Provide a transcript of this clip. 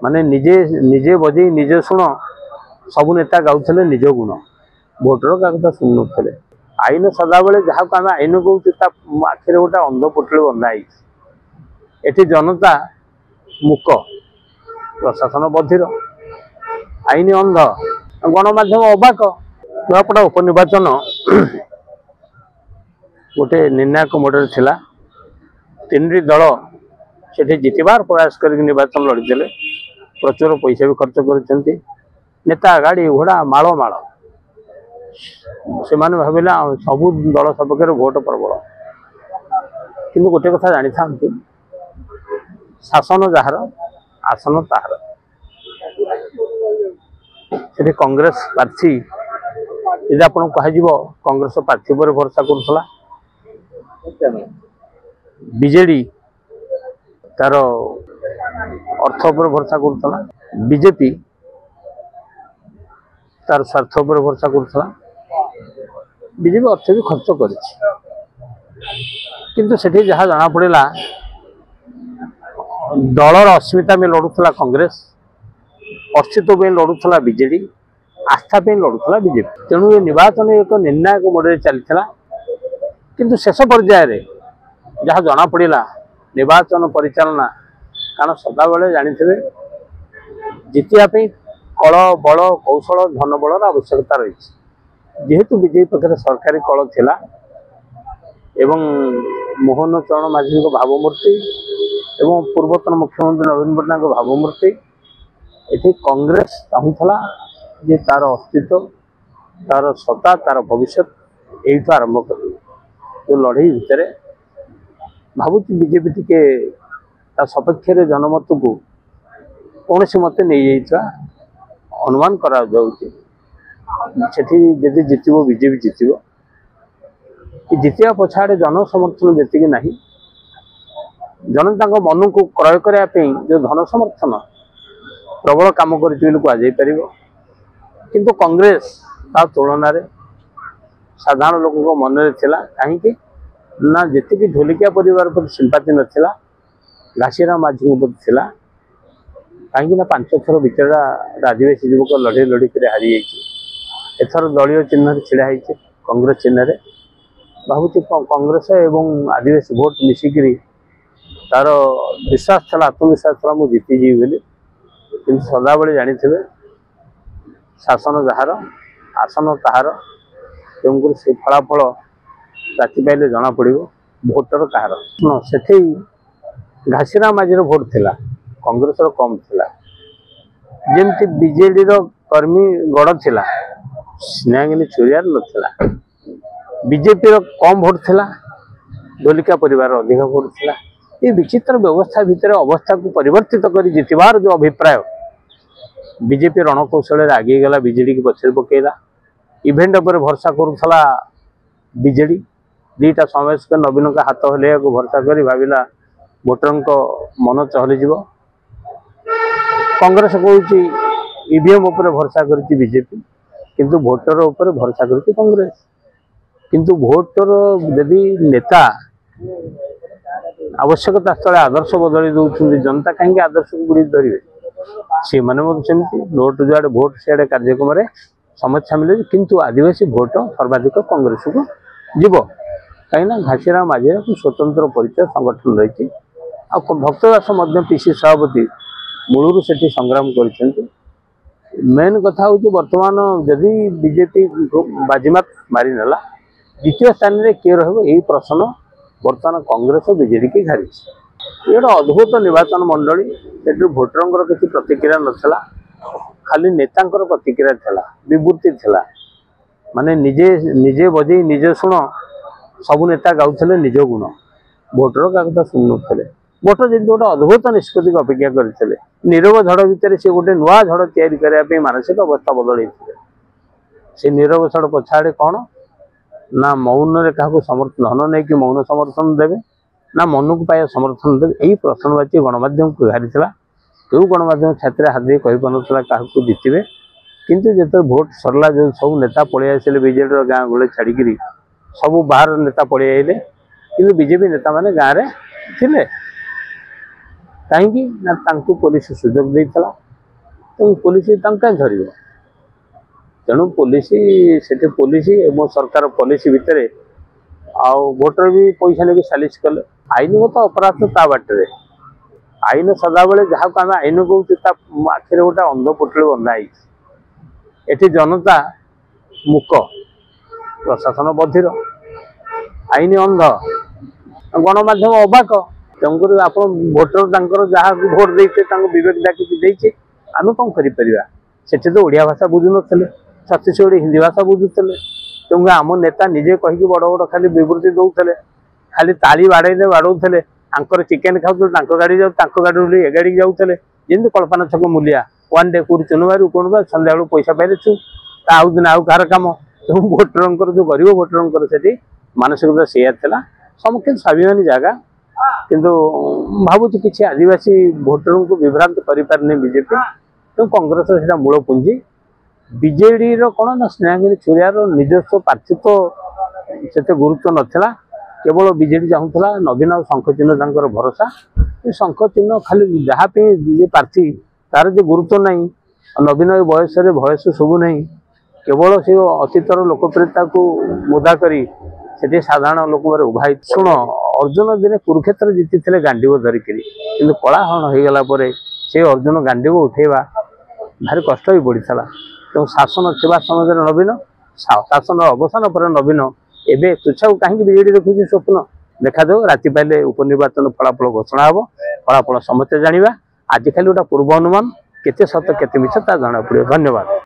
माने निजे निजे बजे निजे शुण सबू नेता गाउले निज गुण भोटर का कथा शुणु नुले। आईन सदा बेले जहाँ को आम आईन कहूँ आखिर गोटे अंध पुटुली बंधा एठी जनता मुक प्रशासन बधिर आईन अंध गणमाध्यम अबाक। नुआपड़ा उपनिर्वाचन गोटे निर्णायक मोडल थिला। तीन दल से जितबार प्रयास कर निर्वाचन लड़ीदे प्रचुर पैसा भी खर्च कर नेता गाड़ी घोड़ा माल माल से भाविला सबू दल सपक्ष भोट प्रबल किंतु गोटे कथा जानी था शासन जार आसन ताहार से कांग्रेस प्रार्थी यदि आपन कह कांग्रेस प्रार्थी पर भरोसा करुला बीजेडी तार अर्थ पर भरोसा करुला बीजेपी तार स्वार्थ पर भरोसा करुला बीजेपी अर्थ भी खर्च कर किंतु सेठी जहाँ जना पड़ा दलर अस्मिता में लड़ुला कांग्रेस अस्तित्व में लड़ुला बीजेडी आस्था पे लड़ुला बीजेपी। तेणु ये निर्वाचन एक निर्णायक मोडे चलता किंतु शेष पर्यायर जहाँ जना पड़ा निर्वाचन परिचालना कारण सदा बेले जानी जितिया कल बल कौशल धन बलर आवश्यकता रही जेहेतु बीजेपी पक्ष सरकारी कल थिला एवं मोहन चरण माझी भावमूर्ति एवं पूर्वतन मुख्यमंत्री नवीन पट्टनायक भावमूर्ति ये कांग्रेस चाहूला जे तार अस्तित्व तार सत्ता तार भविष्य यही आरंभ कर जो लड़ई भितर भावुची बीजेपी टिके सपक्ष जनमत को कौन सी मत नहीं अनुमान करा जदि जितब बीजेपी जितब कि जितिया पछाड़े जन समर्थन जी ना जनता मन को क्रय करने जो धन समर्थन प्रबल कम कर किंतु कांग्रेस ता तुलन साधारण लोक मन कहीं ना जी ढोलिकिया परिवार पर सिंपाति नाला घासीराम माझी था कहीं 5 थर विचरा आदिवासी युवक लड़े लड़िक हारी एथर दलीय चिन्ह छिड़ा कांग्रेस चिन्ह भावुँ कांग्रेस एवं आदिवासी भोट मिसिकी तार विश्वास था आत्मविश्वास था मुझे जीतीजी बोली कि सदा बेले जानी शासन जार आसन ताहार तेणुक से फलाफल राति पाइले जना पड़ो भोटर कहार से घासीराम माझी भोट थिला कांग्रेस कम थिला जेमती बीजेडी कर्मी गड़ थिला स्नेहागिनी चोरियार नथिला बीजेपी कम भोट थिला ढोलिका परिवार अधिक भोट थिला। ये विचित्र व्यवस्था भितर अवस्था को परिवर्तित कर जितबार जो अभिप्राय बीजेपी रणकौशल आगे गला बीजेडी की पछे पकेला इवेंट पर भरोसा करुला बीजेडी दीटा समावेश कर नवीन का हाथ हल्ला को भरोसा कर भाविला भोटर मन चहली जीव कांग्रेस कहूँ ईवीएम उपर भरोसा कर बीजेपी किंतु भोटर उपर भरोसा कर कांग्रेस किंतु भोटर यदि नेता आवश्यकता स्थल आदर्श बदली दौरान जनता कहीं आदर्श को बुड़ी धरवे सी मैंने नोट जो भोट सियाड़े कार्यक्रम समस्या मिले किंतु आदिवासी भोट सर्वाधिक कांग्रेस को जीव कहीं घासीराम माझी स्वतंत्र परिचय संगठन रही भक्तदास पीसी सभापति मूलरू से संग्राम कर मेन कथा हूँ बर्तमान जदि बीजेपी बाजीमात मारी नेला द्वितीय स्थान में किए रही प्रश्न बर्तमान कांग्रेस और बीजेडी की घारी ये गोटे अद्भुत निर्वाचन मंडली से भोटर किसी प्रतिक्रिया नाला खाली नेता प्रतिक्रिया था विवृत्ति था माने निजे निजे बजे निजे शुण सबू नेता गाउले निज गुण भोटर का कथा शुणु नुले भोटर जी गोटे अद्भुत निष्पत्ति को अपेक्षा करते नीरव झड़ भितर से गोटे नुआ झड़ या मानसिक अवस्था बदल से नीरव झड़ पछाड़े कौन ना मौन रे क्या समर्थन धन नहीं कि मौन समर्थन देवे ना मन को पाया समर्थन देवे यही प्रश्नवाची गणमाध्यम को घारी क्यों गणमाध्यम छात्र हाथ दे कही पारा क्या जितबे किंतु जो भोट सरला जो सब नेता पलि आसे बीजेडी गाँ गोले छाड़ी सब बाहर नेता पलि आइले कि बीजेपी नेता माने गाँव में थिले कहीं पुलिस सुजोग देता तो पुलिस धर तेणु पुलिस से पुलिस और सरकार पॉलिसी भितर वोटर भी पैसा लेके सालिश कले आईनगत अपराध ता बाटे आईन सदा बेले जहाँ को आम आईन कहूँ आखिर गोटे अंध पुटली बंधा ये जनता मूक प्रशासन बधिर आईन अंध गणमाध्यम अबाक तेणुक आप भोटर जहाँ भोट देते विवेक डाकी आम कौन कर तो ओडिया भाषा बुझु न छत्तीसगढ़ी हिंदी भाषा बुझुते तेणु आम नेता निजे कहीकि बड़ बड़ खाली विवृत्ति दौले खाली ताली बाड़े बाड़ौले आंकर चिकेन खाऊ गाड़ी जाऊ गाड़ी ए गाड़ी जाऊे जमी कल्पना छक मूलिया वन डे कौट चुनबारू कौन सन्ध्या बेलू पैसा पाइले छु आउ दिन आउ कह कम तेणु भोटर जो गरीब भोटर से मानसिकता सैया सम्मुखीन स्वाभिमानी जगह किंतु भावुँ किसी आदिवासी भोटर को विभ्रांत करें बीजेपी तो कांग्रेस मूल पुंजी बीजेडी कौन ना स्नेहगिरी छुरियार निजस्व प्रार्थीत्व से गुरुत्व नाला केवल बीजेडी चाहूला नवीन और शंख चिन्ह भरोसा शंख चिन्ह खाली जहाँ प्रार्थी तार जो गुरुत्व ना नवीन बयस भयस शुभु ना केवल से अतीतर लोकप्रियता को मुदा करी से साधारण लोक उभाई शुण अर्जुन दिने कुरुक्षेत्र जीति गांडीव धरिक कि कलाहरण हो गला से अर्जुन गांडीव उठेवा भारी कष्ट भी पड़ता तो शासन थिबा समय नवीन शासन अवसान पर नवीन एवं तुच्छा कहीं बीजेडी देखुची स्वप्न देखा जाऊ राति पाइले उपनिर्वाचन फलाफल घोषणा हम फलाफल समस्ते जाना आज खाली गोटा पूर्व अनुमान केते सत केते मिछ ता जना पड़े। धन्यवाद।